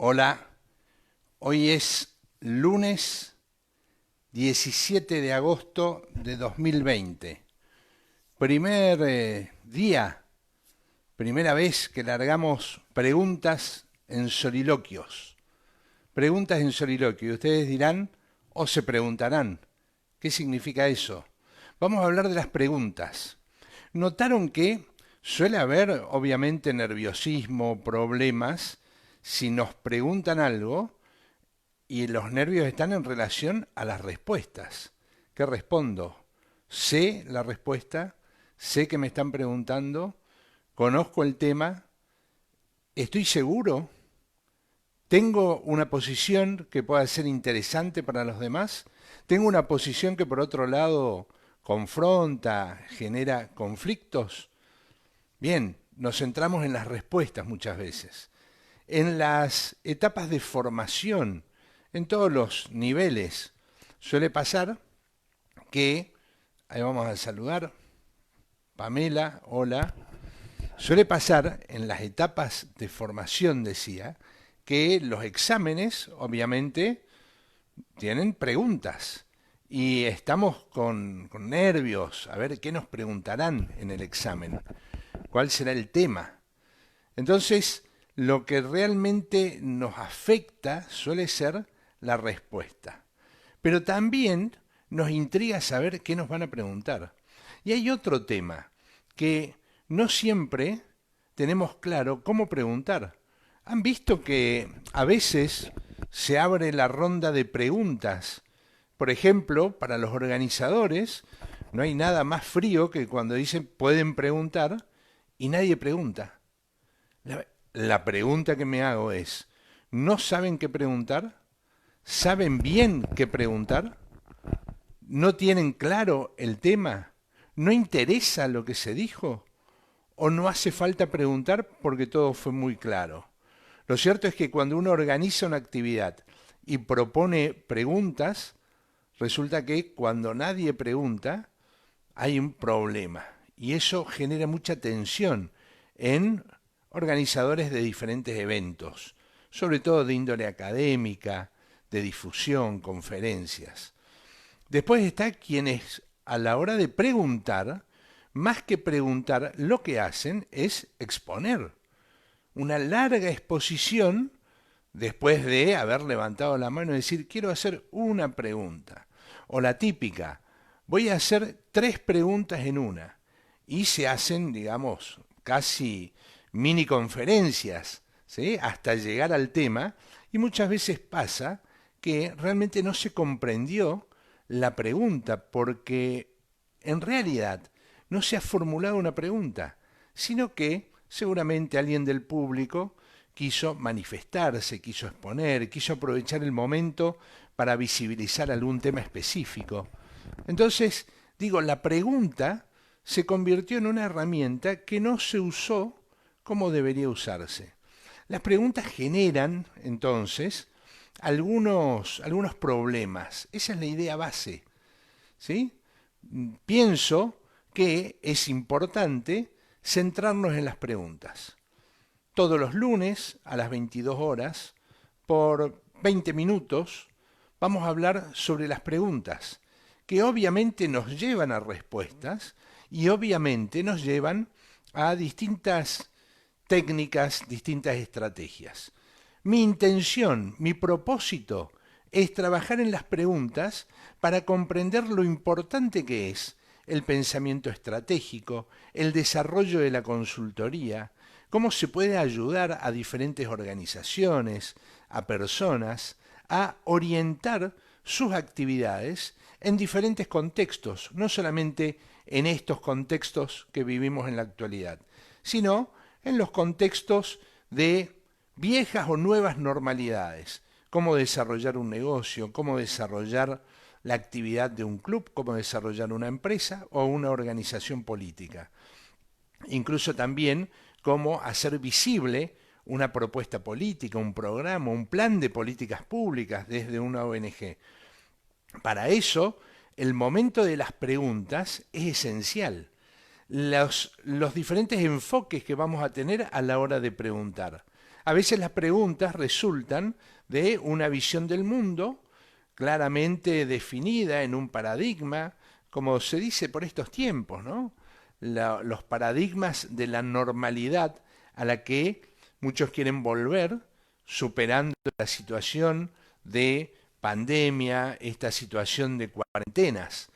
Hola, hoy es lunes 17 de agosto de 2020. Primer día, primera vez que largamos preguntas en soliloquios. Preguntas en soliloquio. Y ustedes dirán o se preguntarán, ¿qué significa eso? Vamos a hablar de las preguntas. ¿Notaron que suele haber, obviamente, nerviosismo, problemas, si nos preguntan algo y los nervios están en relación a las respuestas? ¿Qué respondo? Sé la respuesta, sé que me están preguntando, conozco el tema, estoy seguro, tengo una posición que pueda ser interesante para los demás, tengo una posición que por otro lado confronta, genera conflictos. Bien, nos centramos en las respuestas muchas veces. En las etapas de formación, en todos los niveles, suele pasar que, ahí vamos a saludar, Pamela, hola, suele pasar en las etapas de formación, decía, que los exámenes, obviamente, tienen preguntas y estamos con nervios, a ver qué nos preguntarán en el examen, cuál será el tema. Entonces, lo que realmente nos afecta suele ser la respuesta. Pero también nos intriga saber qué nos van a preguntar. Y hay otro tema, que no siempre tenemos claro cómo preguntar. ¿Han visto que a veces se abre la ronda de preguntas? Por ejemplo, para los organizadores, no hay nada más frío que cuando dicen pueden preguntar y nadie pregunta. La pregunta que me hago es, ¿no saben qué preguntar? ¿Saben bien qué preguntar? ¿No tienen claro el tema? ¿No interesa lo que se dijo? ¿O no hace falta preguntar porque todo fue muy claro? Lo cierto es que cuando uno organiza una actividad y propone preguntas, resulta que cuando nadie pregunta hay un problema. Y eso genera mucha tensión en organizadores de diferentes eventos, sobre todo de índole académica, de difusión, conferencias. Después está quienes a la hora de preguntar, más que preguntar, lo que hacen es exponer una larga exposición después de haber levantado la mano y decir, quiero hacer una pregunta. O la típica, voy a hacer tres preguntas en una. Y se hacen, digamos, casi mini conferencias, ¿sí? Hasta llegar al tema. Y muchas veces pasa que realmente no se comprendió la pregunta porque en realidad no se ha formulado una pregunta, sino que seguramente alguien del público quiso manifestarse, quiso exponer, quiso aprovechar el momento para visibilizar algún tema específico. Entonces, digo, la pregunta se convirtió en una herramienta que no se usó como debería usarse. Las preguntas generan, entonces, algunos problemas. Esa es la idea base, ¿sí? Pienso que es importante centrarnos en las preguntas. Todos los lunes a las 22 horas, por 20 minutos, vamos a hablar sobre las preguntas, que obviamente nos llevan a respuestas y obviamente nos llevan a distintas técnicas, distintas estrategias. Mi intención, mi propósito es trabajar en las preguntas para comprender lo importante que es el pensamiento estratégico, el desarrollo de la consultoría, cómo se puede ayudar a diferentes organizaciones, a personas, a orientar sus actividades en diferentes contextos, no solamente en estos contextos que vivimos en la actualidad, sino en los contextos de viejas o nuevas normalidades, cómo desarrollar un negocio, cómo desarrollar la actividad de un club, cómo desarrollar una empresa o una organización política. Incluso también cómo hacer visible una propuesta política, un programa, un plan de políticas públicas desde una ONG. Para eso, el momento de las preguntas es esencial. Los diferentes enfoques que vamos a tener a la hora de preguntar. A veces las preguntas resultan de una visión del mundo claramente definida en un paradigma, como se dice por estos tiempos, ¿no? Los paradigmas de la normalidad a la que muchos quieren volver, superando la situación de pandemia, esta situación de cuarentenas.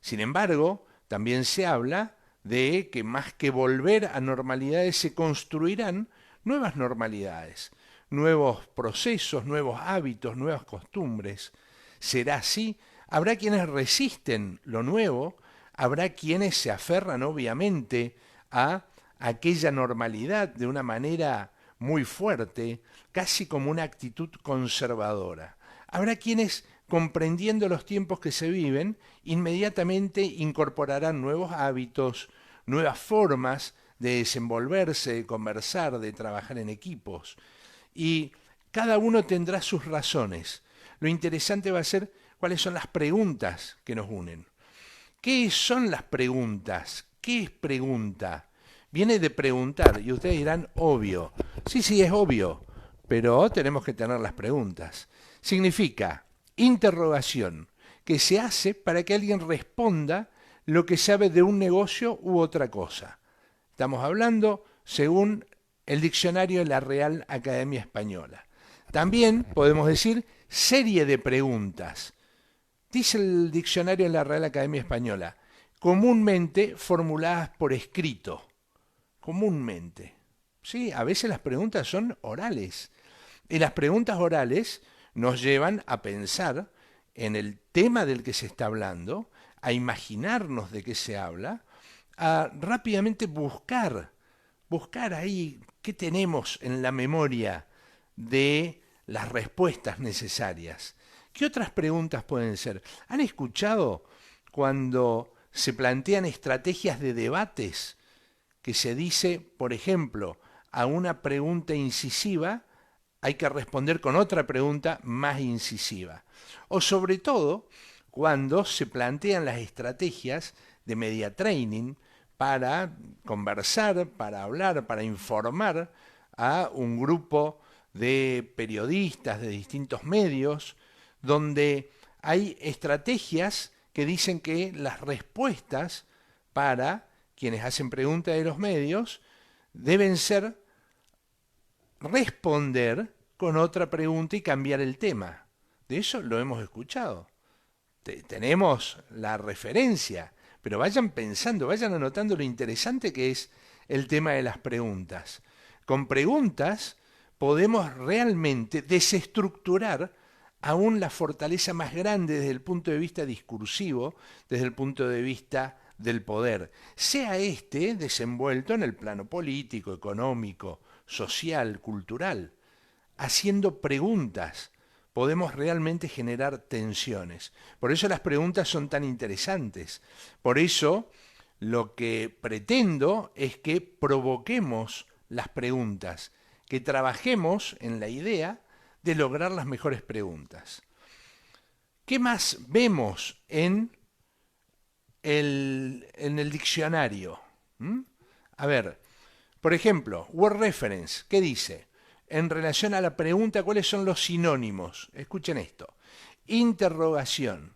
Sin embargo, también se habla de que más que volver a normalidades se construirán nuevas normalidades, nuevos procesos, nuevos hábitos, nuevas costumbres. ¿Será así? Habrá quienes resisten lo nuevo, habrá quienes se aferran obviamente a aquella normalidad de una manera muy fuerte, casi como una actitud conservadora. Habrá quienes, comprendiendo los tiempos que se viven, inmediatamente incorporarán nuevos hábitos, nuevas formas de desenvolverse, de conversar, de trabajar en equipos. Y cada uno tendrá sus razones. Lo interesante va a ser cuáles son las preguntas que nos unen. ¿Qué son las preguntas? ¿Qué es pregunta? Viene de preguntar y ustedes dirán, obvio. Sí, sí, es obvio, pero tenemos que tener las preguntas. Significa interrogación, que se hace para que alguien responda lo que sabe de un negocio u otra cosa. Estamos hablando según el diccionario de la Real Academia Española. También podemos decir serie de preguntas. Dice el diccionario de la Real Academia Española, comúnmente formuladas por escrito. Comúnmente. Sí, a veces las preguntas son orales. Y las preguntas orales nos llevan a pensar en el tema del que se está hablando, a imaginarnos de qué se habla, a rápidamente buscar ahí qué tenemos en la memoria de las respuestas necesarias. ¿Qué otras preguntas pueden ser? ¿Han escuchado cuando se plantean estrategias de debates que se dice, por ejemplo, a una pregunta incisiva hay que responder con otra pregunta más incisiva? O sobre todo, cuando se plantean las estrategias de media training para conversar, para hablar, para informar a un grupo de periodistas de distintos medios, donde hay estrategias que dicen que las respuestas para quienes hacen preguntas de los medios deben ser responder con otra pregunta y cambiar el tema. De eso lo hemos escuchado. Tenemos la referencia, pero vayan pensando, vayan anotando lo interesante que es el tema de las preguntas. Con preguntas podemos realmente desestructurar aún la fortaleza más grande desde el punto de vista discursivo, desde el punto de vista del poder, sea este desenvuelto en el plano político, económico, social, cultural. Haciendo preguntas podemos realmente generar tensiones. Por eso las preguntas son tan interesantes. Por eso lo que pretendo es que provoquemos las preguntas, que trabajemos en la idea de lograr las mejores preguntas. ¿Qué más vemos en el diccionario? A ver, por ejemplo, Word Reference, ¿qué dice? En relación a la pregunta, ¿cuáles son los sinónimos? Escuchen esto. Interrogación,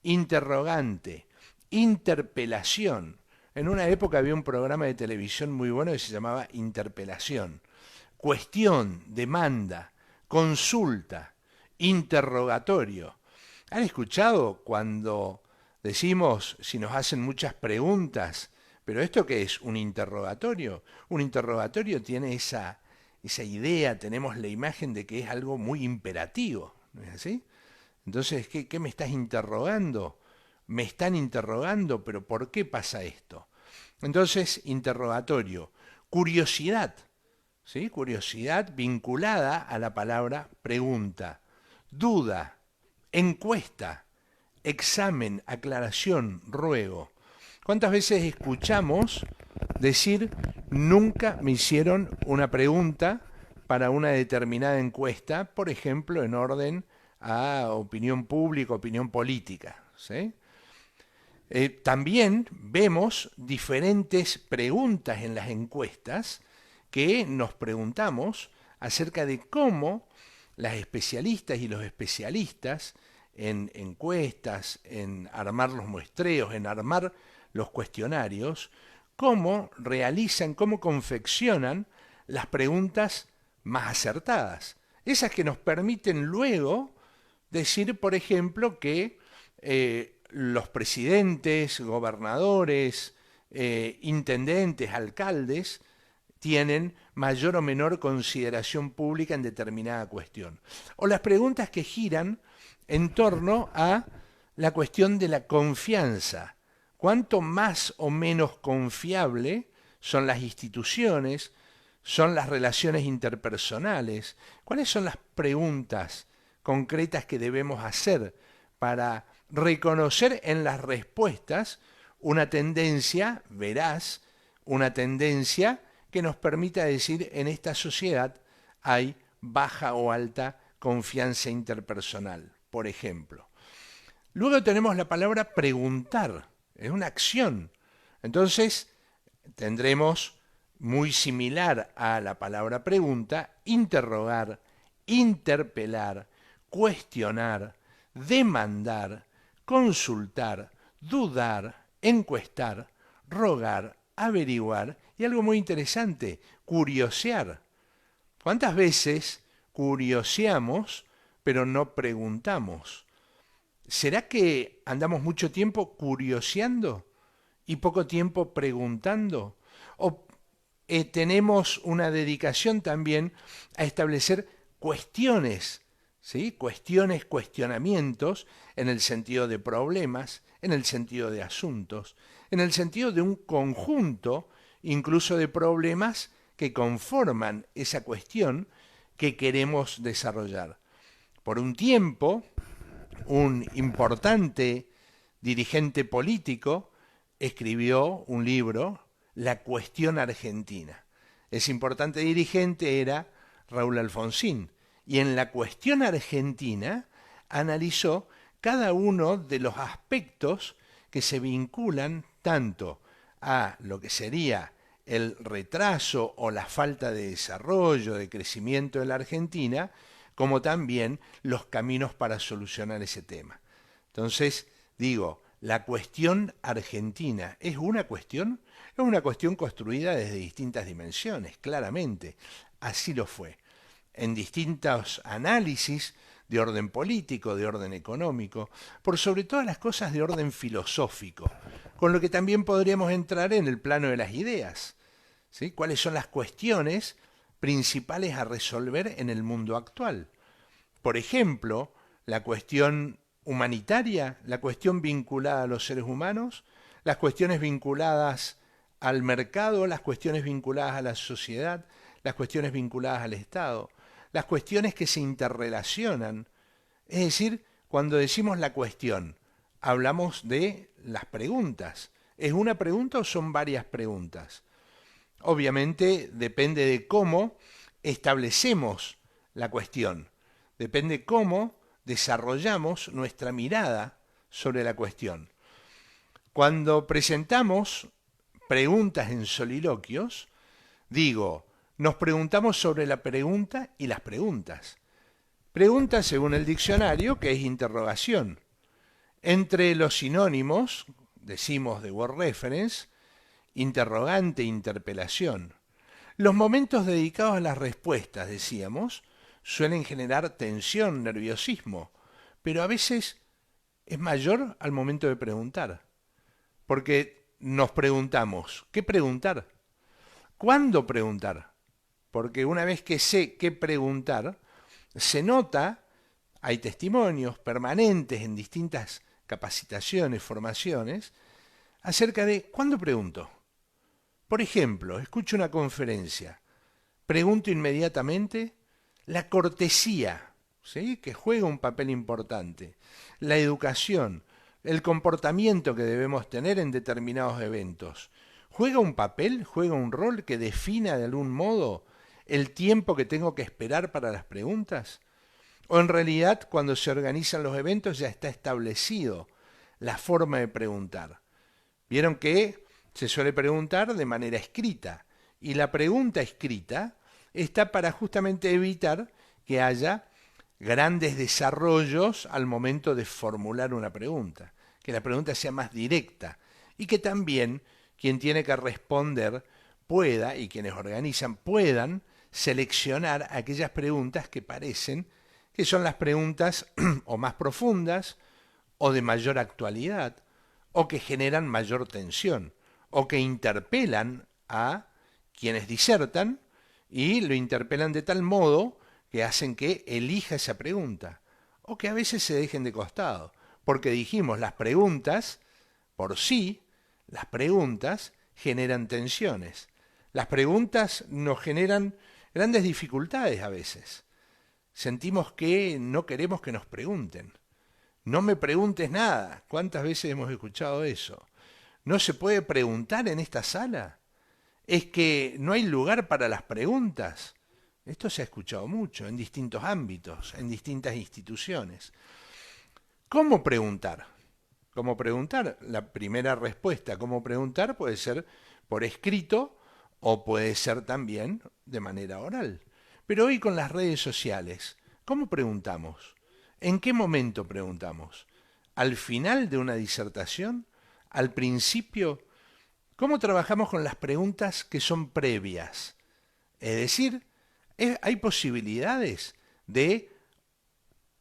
interrogante, interpelación. En una época había un programa de televisión muy bueno que se llamaba Interpelación. Cuestión, demanda, consulta, interrogatorio. ¿Han escuchado cuando decimos, si nos hacen muchas preguntas, pero esto qué es? ¿Un interrogatorio? Un interrogatorio tiene esa idea, tenemos la imagen de que es algo muy imperativo, ¿no es así? Entonces, ¿qué me estás interrogando? Me están interrogando, pero ¿por qué pasa esto? Entonces, interrogatorio. Curiosidad, ¿sí? Curiosidad vinculada a la palabra pregunta. Duda, encuesta, examen, aclaración, ruego. ¿Cuántas veces escuchamos decir, nunca me hicieron una pregunta para una determinada encuesta, por ejemplo, en orden a opinión pública, opinión política? ¿Sí? También vemos diferentes preguntas en las encuestas que nos preguntamos acerca de cómo las especialistas y los especialistas en encuestas, en armar los muestreos, en armar los cuestionarios, cómo realizan, cómo confeccionan las preguntas más acertadas. Esas que nos permiten luego decir, por ejemplo, que los presidentes, gobernadores, intendentes, alcaldes, tienen mayor o menor consideración pública en determinada cuestión. O las preguntas que giran en torno a la cuestión de la confianza. ¿Cuánto más o menos confiable son las instituciones, son las relaciones interpersonales? ¿Cuáles son las preguntas concretas que debemos hacer para reconocer en las respuestas una tendencia veraz, una tendencia que nos permita decir en esta sociedad hay baja o alta confianza interpersonal, por ejemplo? Luego tenemos la palabra preguntar, es una acción. Entonces tendremos, muy similar a la palabra pregunta, interrogar, interpelar, cuestionar, demandar, consultar, dudar, encuestar, rogar, averiguar y algo muy interesante, curiosear. ¿Cuántas veces curioseamos pero no preguntamos? ¿Será que andamos mucho tiempo curioseando y poco tiempo preguntando? ¿O tenemos una dedicación también a establecer cuestiones, ¿sí? Cuestiones, cuestionamientos en el sentido de problemas, en el sentido de asuntos, en el sentido de un conjunto incluso de problemas que conforman esa cuestión que queremos desarrollar? Por un tiempo, un importante dirigente político escribió un libro, La cuestión argentina. Ese importante dirigente era Raúl Alfonsín, y en La cuestión argentina analizó cada uno de los aspectos que se vinculan tanto a lo que sería el retraso o la falta de desarrollo, de crecimiento de la Argentina, como también los caminos para solucionar ese tema. Entonces, digo, la cuestión argentina es una cuestión construida desde distintas dimensiones, claramente, así lo fue, en distintos análisis de orden político, de orden económico, por sobre todas las cosas de orden filosófico, con lo que también podríamos entrar en el plano de las ideas, ¿sí? ¿Cuáles son las cuestiones principales a resolver en el mundo actual? Por ejemplo, la cuestión humanitaria, la cuestión vinculada a los seres humanos, las cuestiones vinculadas al mercado, las cuestiones vinculadas a la sociedad, las cuestiones vinculadas al Estado, las cuestiones que se interrelacionan. Es decir, cuando decimos la cuestión, hablamos de las preguntas. ¿Es una pregunta o son varias preguntas? Obviamente depende de cómo establecemos la cuestión, depende cómo desarrollamos nuestra mirada sobre la cuestión. Cuando presentamos preguntas en soliloquios, digo, nos preguntamos sobre la pregunta y las preguntas. Pregunta según el diccionario, que es interrogación. Entre los sinónimos, decimos de Word Reference, interrogante, interpelación. Los momentos dedicados a las respuestas, decíamos, suelen generar tensión, nerviosismo, pero a veces es mayor al momento de preguntar. Porque nos preguntamos, ¿qué preguntar? ¿Cuándo preguntar? Porque una vez que sé qué preguntar, se nota, hay testimonios permanentes en distintas capacitaciones, formaciones, acerca de ¿cuándo pregunto? Por ejemplo, escucho una conferencia, pregunto inmediatamente. La cortesía, ¿sí?, que juega un papel importante, la educación, el comportamiento que debemos tener en determinados eventos, ¿juega un papel, juega un rol que defina de algún modo el tiempo que tengo que esperar para las preguntas? ¿O en realidad cuando se organizan los eventos ya está establecido la forma de preguntar? Vieron que se suele preguntar de manera escrita, y la pregunta escrita está para justamente evitar que haya grandes desarrollos al momento de formular una pregunta, que la pregunta sea más directa y que también quien tiene que responder pueda, y quienes organizan puedan, seleccionar aquellas preguntas que parecen que son las preguntas o más profundas o de mayor actualidad o que generan mayor tensión o que interpelan a quienes disertan y lo interpelan de tal modo que hacen que elija esa pregunta o que a veces se dejen de costado, porque dijimos las preguntas por sí, las preguntas generan tensiones. Las preguntas nos generan grandes dificultades a veces. Sentimos que no queremos que nos pregunten. No me preguntes nada. ¿Cuántas veces hemos escuchado eso? ¿No se puede preguntar en esta sala? ¿Es que no hay lugar para las preguntas? Esto se ha escuchado mucho en distintos ámbitos, en distintas instituciones. ¿Cómo preguntar? ¿Cómo preguntar? La primera respuesta, ¿cómo preguntar? Puede ser por escrito o puede ser también de manera oral. Pero hoy con las redes sociales, ¿cómo preguntamos? ¿En qué momento preguntamos? ¿Al final de una disertación? ¿Al principio? ¿Cómo trabajamos con las preguntas que son previas? Es decir, hay posibilidades de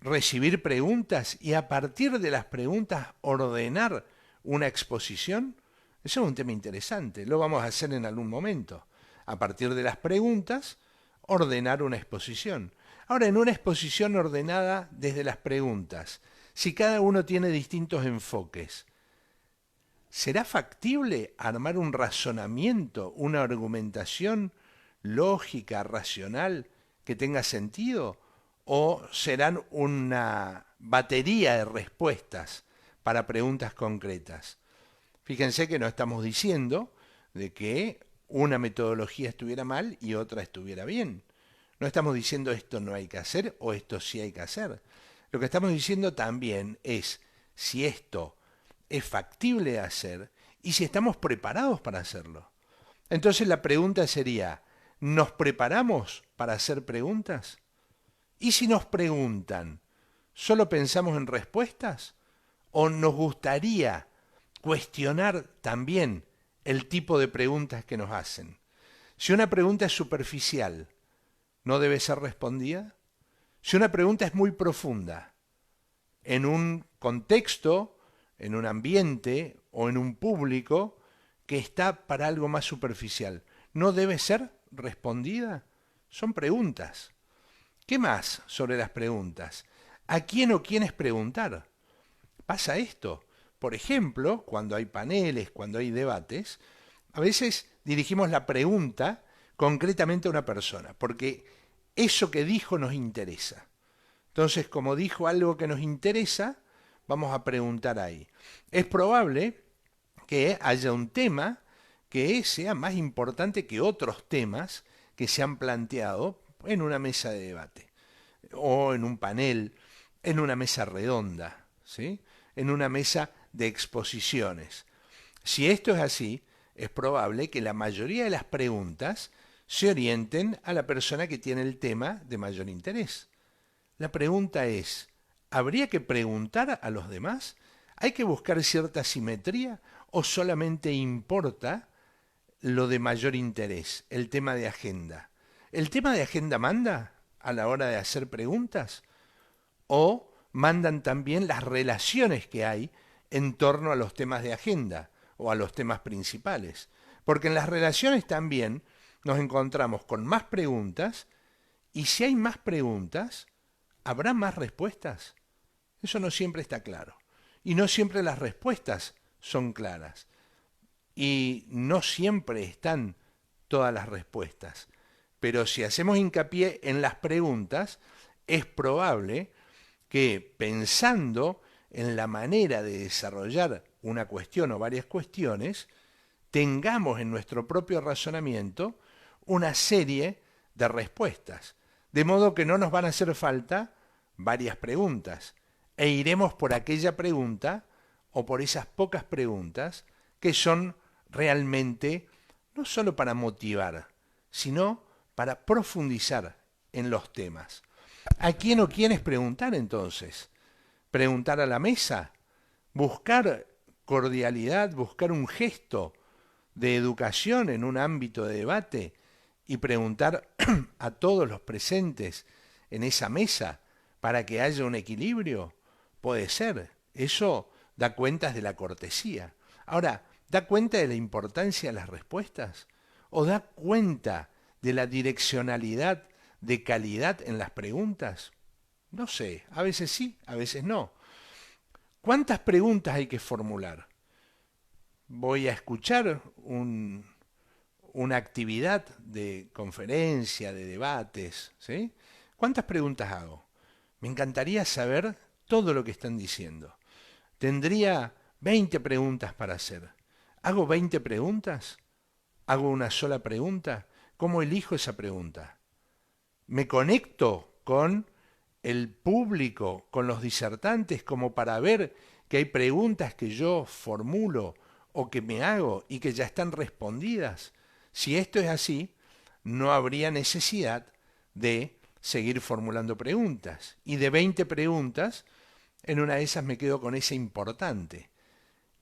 recibir preguntas y a partir de las preguntas ordenar una exposición. Eso es un tema interesante, lo vamos a hacer en algún momento. A partir de las preguntas, ordenar una exposición. Ahora, en una exposición ordenada desde las preguntas, si cada uno tiene distintos enfoques, ¿será factible armar un razonamiento, una argumentación lógica, racional, que tenga sentido? ¿O serán una batería de respuestas para preguntas concretas? Fíjense que no estamos diciendo de que una metodología estuviera mal y otra estuviera bien. No estamos diciendo esto no hay que hacer o esto sí hay que hacer. Lo que estamos diciendo también es si esto es factible de hacer y si estamos preparados para hacerlo. Entonces la pregunta sería, ¿nos preparamos para hacer preguntas? ¿Y si nos preguntan, solo pensamos en respuestas? ¿O nos gustaría cuestionar también el tipo de preguntas que nos hacen? Si una pregunta es superficial, ¿no debe ser respondida? Si una pregunta es muy profunda, en un contexto, en un ambiente o en un público que está para algo más superficial, ¿no debe ser respondida? Son preguntas. ¿Qué más sobre las preguntas? ¿A quién o quiénes preguntar? Pasa esto. Por ejemplo, cuando hay paneles, cuando hay debates, a veces dirigimos la pregunta concretamente a una persona, porque eso que dijo nos interesa. Entonces, como dijo algo que nos interesa, vamos a preguntar ahí. Es probable que haya un tema que sea más importante que otros temas que se han planteado en una mesa de debate, o en un panel, en una mesa redonda, ¿sí? En una mesa de exposiciones. Si esto es así, es probable que la mayoría de las preguntas se orienten a la persona que tiene el tema de mayor interés. La pregunta es, ¿habría que preguntar a los demás? ¿Hay que buscar cierta simetría o solamente importa lo de mayor interés, el tema de agenda? ¿El tema de agenda manda a la hora de hacer preguntas? ¿O mandan también las relaciones que hay en torno a los temas de agenda o a los temas principales? Porque en las relaciones también nos encontramos con más preguntas y si hay más preguntas, ¿habrá más respuestas? Eso no siempre está claro. Y no siempre las respuestas son claras. Y no siempre están todas las respuestas. Pero si hacemos hincapié en las preguntas, es probable que pensando en la manera de desarrollar una cuestión o varias cuestiones, tengamos en nuestro propio razonamiento una serie de respuestas. De modo que no nos van a hacer falta varias preguntas e iremos por aquella pregunta o por esas pocas preguntas que son realmente no solo para motivar, sino para profundizar en los temas. ¿A quién o quiénes preguntar entonces? ¿Preguntar a la mesa? ¿Buscar cordialidad, buscar un gesto de educación en un ámbito de debate y preguntar a todos los presentes en esa mesa para que haya un equilibrio? Puede ser. Eso da cuentas de la cortesía. Ahora, ¿da cuenta de la importancia de las respuestas? ¿O da cuenta de la direccionalidad, de calidad en las preguntas? No sé, a veces sí, a veces no. ¿Cuántas preguntas hay que formular? Voy a escuchar una actividad de conferencia, de debates, ¿sí? ¿Cuántas preguntas hago? Me encantaría saber todo lo que están diciendo. Tendría 20 preguntas para hacer. ¿Hago 20 preguntas? ¿Hago una sola pregunta? ¿Cómo elijo esa pregunta? ¿Me conecto con el público, con los disertantes, como para ver que hay preguntas que yo formulo o que me hago y que ya están respondidas? Si esto es así, no habría necesidad de seguir formulando preguntas. Y de 20 preguntas, en una de esas me quedo con esa importante.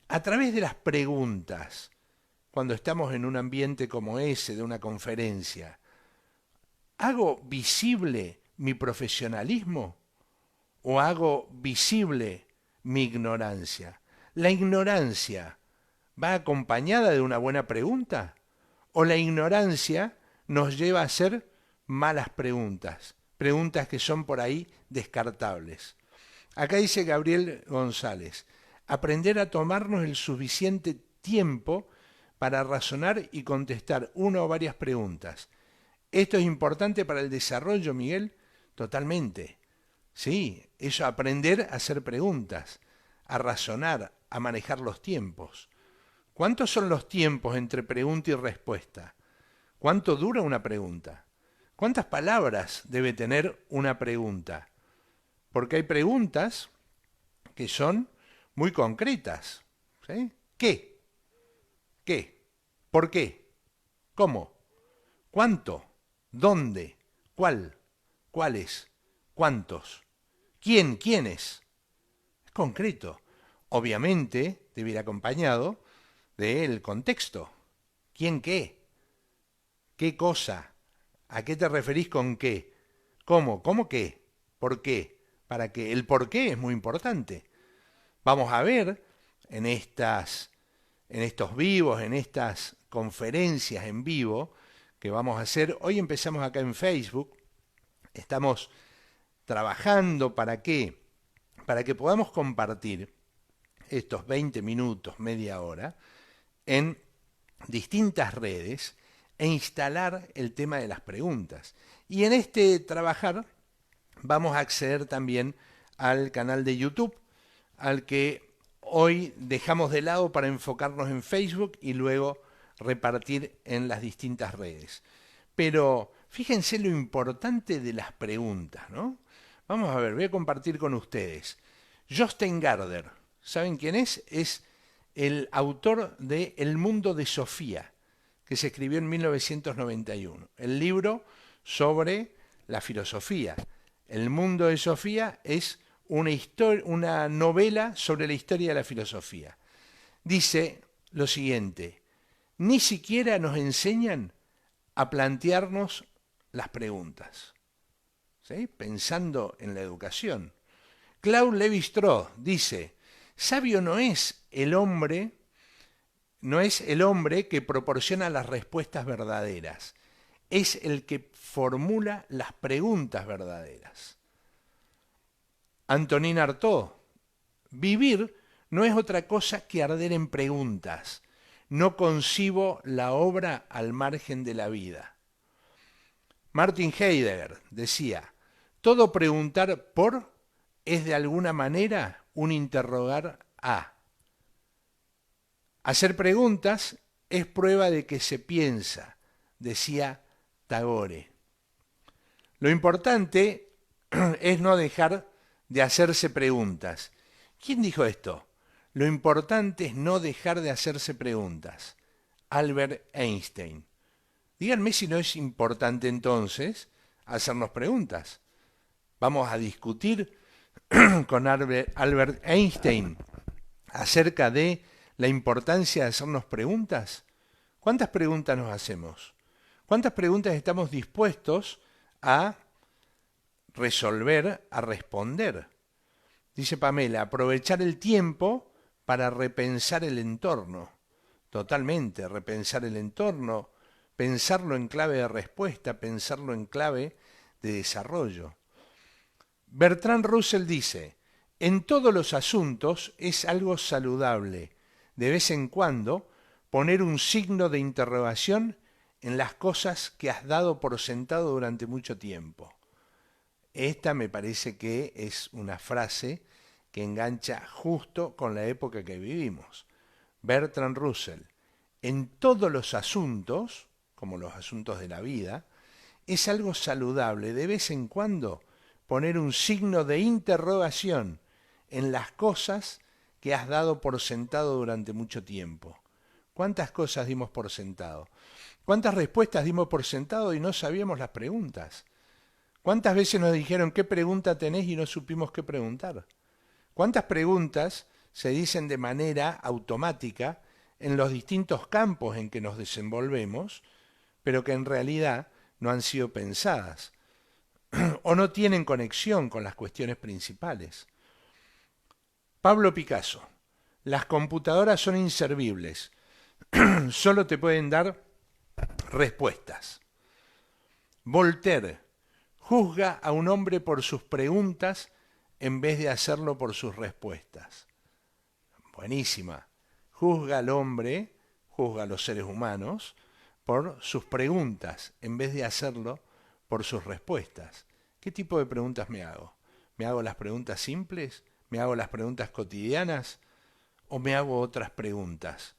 A través de las preguntas, cuando estamos en un ambiente como ese, de una conferencia, ¿hago visible mi profesionalismo o hago visible mi ignorancia? ¿La ignorancia va acompañada de una buena pregunta? ¿O la ignorancia nos lleva a hacer malas preguntas? Preguntas que son por ahí descartables. Acá dice Gabriel González, aprender a tomarnos el suficiente tiempo para razonar y contestar una o varias preguntas. ¿Esto es importante para el desarrollo, Miguel? Totalmente. Sí, eso, aprender a hacer preguntas, a razonar, a manejar los tiempos. ¿Cuántos son los tiempos entre pregunta y respuesta? ¿Cuánto dura una pregunta? ¿Cuántas palabras debe tener una pregunta? Porque hay preguntas que son muy concretas. ¿Sí? ¿Qué? ¿Qué? ¿Por qué? ¿Cómo? ¿Cuánto? ¿Dónde? ¿Cuál? ¿Cuáles? ¿Cuántos? ¿Quién? ¿Quiénes? Es concreto. Obviamente debe ir acompañado del contexto. ¿Quién qué? ¿Qué cosa? ¿A qué te referís con qué? ¿Cómo? ¿Cómo qué? ¿Por qué? Para qué. El por qué es muy importante. Vamos a ver en estos vivos, en estas conferencias en vivo que vamos a hacer. Hoy empezamos acá en Facebook. Estamos trabajando para qué? Para que podamos compartir estos 20 minutos, media hora, en distintas redes e instalar el tema de las preguntas. Y en este trabajar vamos a acceder también al canal de YouTube, al que hoy dejamos de lado para enfocarnos en Facebook y luego repartir en las distintas redes. Pero fíjense lo importante de las preguntas, ¿no? Vamos a ver, voy a compartir con ustedes. Jostein Gaarder, ¿saben quién es? Es el autor de El mundo de Sofía, que se escribió en 1991. El libro sobre la filosofía. El mundo de Sofía es una novela sobre la historia de la filosofía. Dice lo siguiente: ni siquiera nos enseñan a plantearnos las preguntas, ¿sí? Pensando en la educación. Claude Lévi-Strauss dice: sabio no es el hombre que proporciona las respuestas verdaderas, es el que formula las preguntas verdaderas. Antonin Artaud: vivir no es otra cosa que arder en preguntas. No concibo la obra al margen de la vida. Martin Heidegger decía: todo preguntar por es de alguna manera un interrogar a. Hacer preguntas es prueba de que se piensa, decía Tagore. Lo importante es no dejar de hacerse preguntas. ¿Quién dijo esto? Lo importante es no dejar de hacerse preguntas. Albert Einstein. Díganme si no es importante entonces hacernos preguntas. Vamos a discutir con Albert Einstein acerca de la importancia de hacernos preguntas. ¿Cuántas preguntas nos hacemos? ¿Cuántas preguntas estamos dispuestos a resolver, a responder? Dice Pamela, aprovechar el tiempo para repensar el entorno. Totalmente, repensar el entorno, pensarlo en clave de respuesta, pensarlo en clave de desarrollo. Bertrand Russell dice, en todos los asuntos es algo saludable, de vez en cuando, poner un signo de interrogación en las cosas que has dado por sentado durante mucho tiempo. Esta me parece que es una frase que engancha justo con la época que vivimos. Bertrand Russell, en todos los asuntos, como los asuntos de la vida, es algo saludable de vez en cuando poner un signo de interrogación en las cosas que has dado por sentado durante mucho tiempo. ¿Cuántas cosas dimos por sentado? ¿Cuántas respuestas dimos por sentado y no sabíamos las preguntas? ¿Cuántas veces nos dijeron qué pregunta tenés y no supimos qué preguntar? ¿Cuántas preguntas se dicen de manera automática en los distintos campos en que nos desenvolvemos, pero que en realidad no han sido pensadas o no tienen conexión con las cuestiones principales? Pablo Picasso, las computadoras son inservibles, solo te pueden dar respuestas. Voltaire, juzga a un hombre por sus preguntas en vez de hacerlo por sus respuestas. Buenísima. Juzga al hombre, juzga a los seres humanos, por sus preguntas en vez de hacerlo por sus respuestas. ¿Qué tipo de preguntas me hago? ¿Me hago las preguntas simples? ¿Me hago las preguntas cotidianas? ¿O me hago otras preguntas?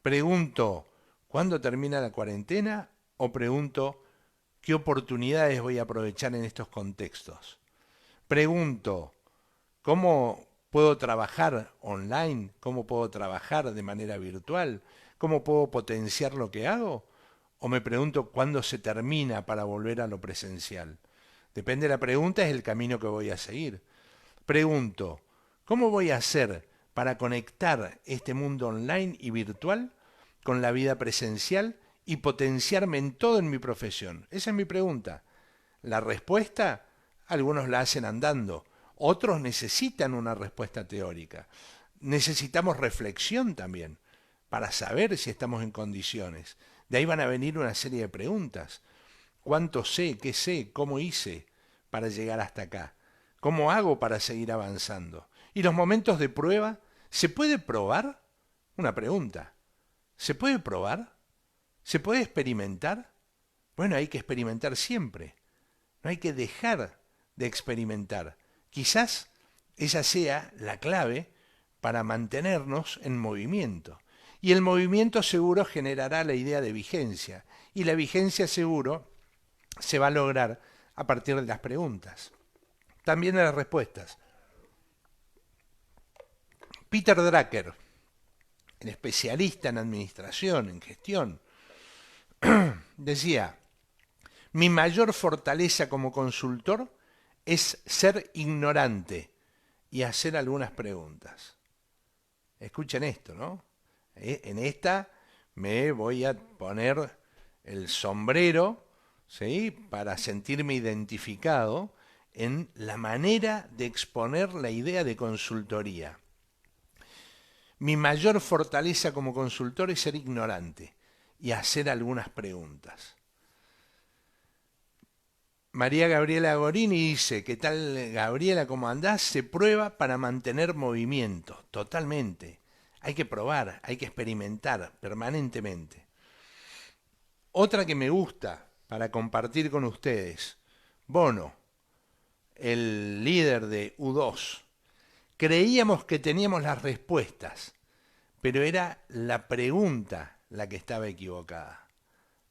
Pregunto, ¿cuándo termina la cuarentena? ¿O pregunto, qué oportunidades voy a aprovechar en estos contextos? Pregunto, ¿cómo puedo trabajar online? ¿Cómo puedo trabajar de manera virtual? ¿Cómo puedo potenciar lo que hago? ¿O me pregunto cuándo se termina para volver a lo presencial? Depende de la pregunta, es el camino que voy a seguir. Pregunto, ¿cómo voy a hacer para conectar este mundo online y virtual con la vida presencial y potenciarme en todo en mi profesión? Esa es mi pregunta. La respuesta, algunos la hacen andando, otros necesitan una respuesta teórica. Necesitamos reflexión también para saber si estamos en condiciones. De ahí van a venir una serie de preguntas. ¿Cuánto sé? ¿Qué sé? ¿Cómo hice para llegar hasta acá? ¿Cómo hago para seguir avanzando? ¿Y los momentos de prueba? ¿Se puede probar? Una pregunta. ¿Se puede probar? ¿Se puede experimentar? Bueno, hay que experimentar siempre. No hay que dejar de experimentar. Quizás esa sea la clave para mantenernos en movimiento. Y el movimiento seguro generará la idea de vigencia. Y la vigencia seguro se va a lograr a partir de las preguntas. También de las respuestas. Peter Drucker, el especialista en administración, en gestión, decía, mi mayor fortaleza como consultor es ser ignorante y hacer algunas preguntas. Escuchen esto, ¿no? En esta me voy a poner el sombrero, ¿sí?, para sentirme identificado en la manera de exponer la idea de consultoría. Mi mayor fortaleza como consultor es ser ignorante y hacer algunas preguntas. María Gabriela Gorini dice, ¿qué tal, Gabriela? ¿Cómo andás? Se prueba para mantener movimiento, totalmente. Hay que probar, hay que experimentar permanentemente. Otra que me gusta para compartir con ustedes, Bono, el líder de U2. Creíamos que teníamos las respuestas, pero era la pregunta la que estaba equivocada.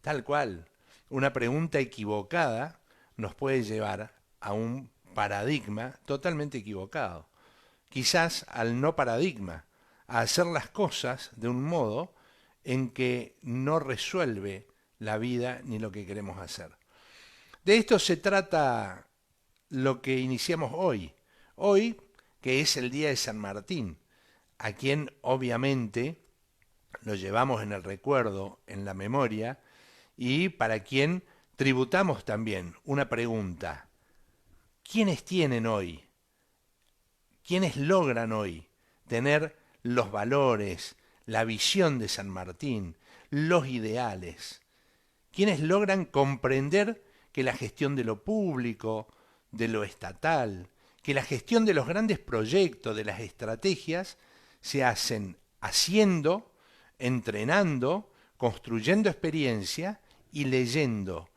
Tal cual, una pregunta equivocada nos puede llevar a un paradigma totalmente equivocado. Quizás al no paradigma, a hacer las cosas de un modo en que no resuelve la vida ni lo que queremos hacer. De esto se trata lo que iniciamos hoy. Hoy, que es el día de San Martín, a quien obviamente lo llevamos en el recuerdo, en la memoria, y para quien tributamos también una pregunta. ¿Quiénes tienen hoy? ¿Quiénes logran hoy tener los valores, la visión de San Martín, los ideales? ¿Quiénes logran comprender que la gestión de lo público, de lo estatal, que la gestión de los grandes proyectos, de las estrategias, se hacen haciendo, entrenando, construyendo experiencia y leyendo,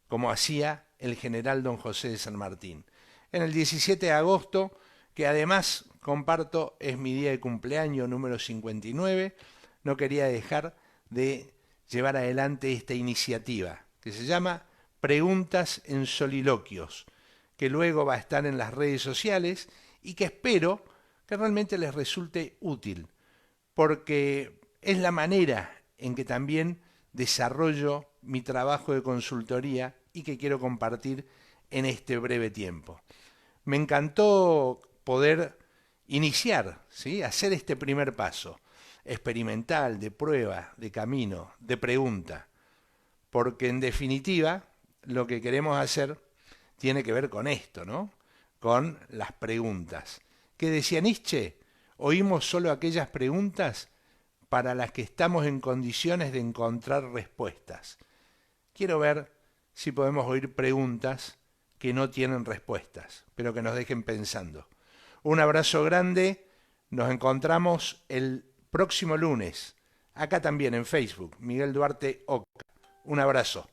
como hacía el general don José de San Martín? En el 17 de agosto, que además comparto es mi día de cumpleaños número 59, no quería dejar de llevar adelante esta iniciativa que se llama Preguntas en Soliloquios, que luego va a estar en las redes sociales y que espero que realmente les resulte útil, porque es la manera en que también desarrollo mi trabajo de consultoría y que quiero compartir en este breve tiempo. Me encantó poder iniciar, ¿sí? Hacer este primer paso experimental, de prueba, de camino, de pregunta, porque en definitiva lo que queremos hacer tiene que ver con esto, ¿no? Con las preguntas. ¿Qué decía Nietzsche? Oímos solo aquellas preguntas para las que estamos en condiciones de encontrar respuestas. Quiero ver si podemos oír preguntas que no tienen respuestas, pero que nos dejen pensando. Un abrazo grande, nos encontramos el próximo lunes, acá también en Facebook, Miguel Duarte Oca. Un abrazo.